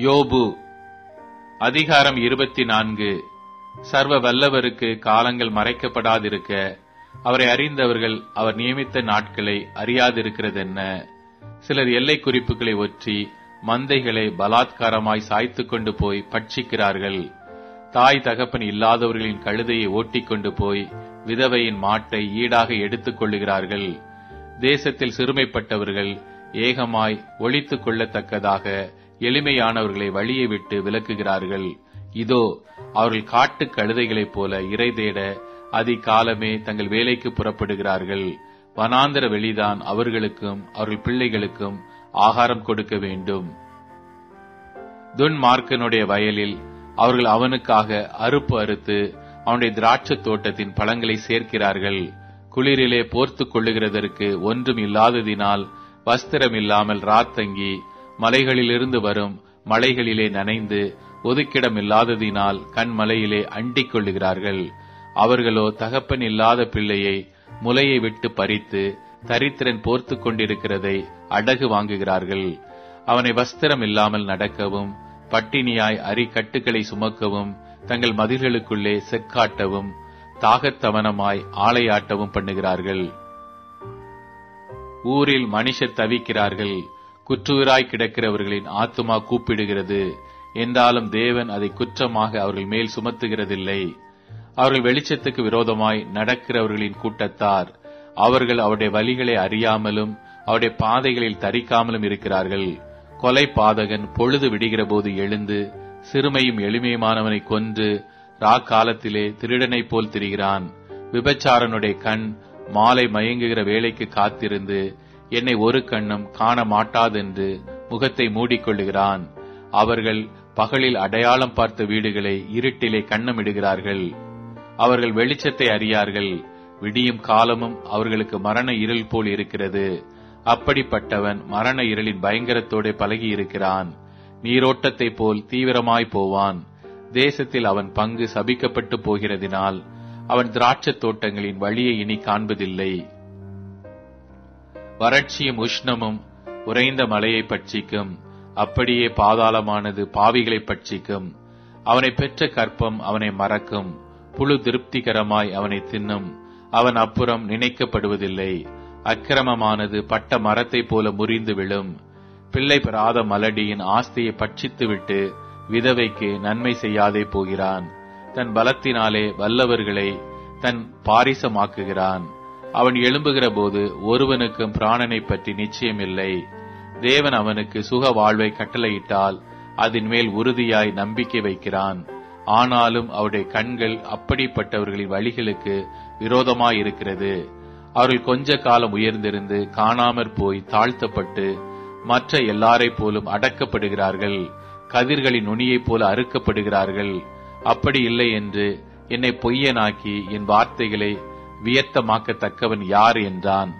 யோபு அதிகாரம் 24. சர்வ வல்லவருக்கு காலங்கள் மறைக்கப்படாதிருக்க அவரை அறிந்தவர்கள் அவர் நியமித்த நாட்களை அறியாதிருக்கிறதென்ன? சிலர் எல்லை குறிப்புகளை ஒற்றி மந்தைகளை பலாத்காரமாய் சாய்த்து கொண்டு போய் பட்சிக்கிறார்கள். தாய் தகப்பன் இல்லாதவர்களின் கழுதையை ஓட்டிக்கொண்டு போய் விதவையின் மாட்டை ஈடாக எடுத்துக் கொள்ளுகிறார்கள். தேசத்தில் சிறுமைப்பட்டவர்கள் ஏகமாய் ஒழித்துக் கொள்ளத்தக்கதாக எளிமையானவர்களை வழியை விட்டு விலக்குகிறார்கள். இதோ அவர்கள் காட்டு கழுதைகளைப் போல இரை தேட அதிகாலமே தங்கள் வேலைக்கு புறப்படுகிறார்கள். வனாந்தர வெளிதான் அவர்களுக்கும் அவர்கள் பிள்ளைகளுக்கும் ஆகாரம் கொடுக்க வேண்டும். துன்மார்க்கனுடைய வயலில் அவர்கள் அவனுக்காக அறுப்பு அறுத்து அவனுடைய திராட்சை தோட்டத்தின் பழங்களை சேர்க்கிறார்கள். குளிரிலே போர்த்து கொள்ளுகிறதற்கு ஒன்றும் இல்லாததினால் வஸ்திரம் இல்லாமல் ராத்தங்கி மலைகளிலிருந்து வரும் மலைகளிலே நனைந்து ஒதுக்கிடம் இல்லாததினால் கண்மலையிலே அண்டிக் கொள்ளுகிறார்கள். அவர்களோ தகப்பன் இல்லாத பிள்ளையை முலையை விட்டு பறித்து தரித்திரன் போர்த்து கொண்டிருக்கிறதை அடகு வாங்குகிறார்கள். அவனை வஸ்திரம் இல்லாமல் நடக்கவும் பட்டினியாய் அரிக்கட்டுகளை சுமக்கவும் தங்கள் மதில்களுக்குள்ளே செக்காட்டவும் தாகத்தவனமாய் ஆளையாட்டவும் பண்ணுகிறார்கள். ஊரில் மனுஷர் தவிக்கிறார்கள். குற்றுயிராய் கிடக்கிறவர்களின் ஆத்துமா கூப்பிடுகிறது. என்றாலும் தேவன் அதை குற்றமாக அவர்கள் மேல் சுமத்துகிறதில்லை. அவர்கள் வெளிச்சத்துக்கு விரோதமாய் நடக்கிறவர்களின் கூட்டத்தார். அவர்கள் அவருடைய வழிகளை அறியாமலும் அவருடைய பாதைகளில் தரிக்காமலும் இருக்கிறார்கள். கொலை பாதகன் பொழுது விடுகிற போது எழுந்து சிறுமையும் எளிமையுமானவனை கொன்று காலத்திலே திருடனைப் போல் திரிகிறான். விபச்சாரனுடைய கண் மாலை மயங்குகிற வேளைக்கு காத்திருந்து என்னை ஒரு கண்ணும் காண மாட்டாதென்று முகத்தை மூடிக்கொள்ளுகிறான். அவர்கள் பகலில் அடையாளம் பார்த்த வீடுகளை இருட்டிலே கண்ணமிடுகிறார்கள். அவர்கள் வெளிச்சத்தை அறியார்கள். விடியும் காலமும் அவர்களுக்கு மரண இருள் போல் இருக்கிறது. அப்படிப்பட்டவன் மரண இருளின் பயங்கரத்தோடு பழகி இருக்கிறான். நீரோட்டத்தை போல் தீவிரமாய் போவான். தேசத்தில் அவன் பங்கு சபிக்கப்பட்டு போகிறதினால் அவன் திராட்சை தோட்டங்களின் வழியை இனி காண்பதில்லை. வறட்சியும் உஷ்ணமும் உறைந்த மலையை பட்சிக்கும். அப்படியே பாதாளமானது பாவிகளை பட்சிக்கும். அவனை பெற்ற கற்பம் அவனை மறக்கும். புழு திருப்திகரமாய் அவனை தின்னும். அவன் அப்புறம் நினைக்கப்படுவதில்லை. அக்கிரமமானது பட்ட மரத்தை போல முறிந்து விழும். பிள்ளை பெறாத மலடியின் ஆஸ்தியை பட்சித்துவிட்டு விதவைக்கு நன்மை செய்யாதே போகிறான். தன் பலத்தினாலே வல்லவர்களை தன் பாரிசமாக்குகிறான். அவன் எழும்புகிற போது ஒருவனுக்கும் பிராணனை பற்றி நிச்சயமில்லை. தேவன் அவனுக்கு சுக வாழ்வை கட்டளையிட்டால் அதன் மேல் உறுதியாய் நம்பிக்கை வைக்கிறான். ஆனாலும் அவருடைய கண்கள் அப்படிப்பட்டவர்களின் வழிகளுக்கு விரோதமாயிருக்கிறது. அவர்கள் கொஞ்ச காலம் உயர்ந்திருந்து காணாமற் போய் தாழ்த்தப்பட்டு மற்ற எல்லாரை போலும் அடக்கப்படுகிறார்கள். கதிர்களின் நுனியைப் போல அறுக்கப்படுகிறார்கள். அப்படி இல்லை என்று என்னை பொய்யனாக்கி என் வார்த்தைகளை வியர்த்தமாக்கத்தக்கவன் யார் என்றான்.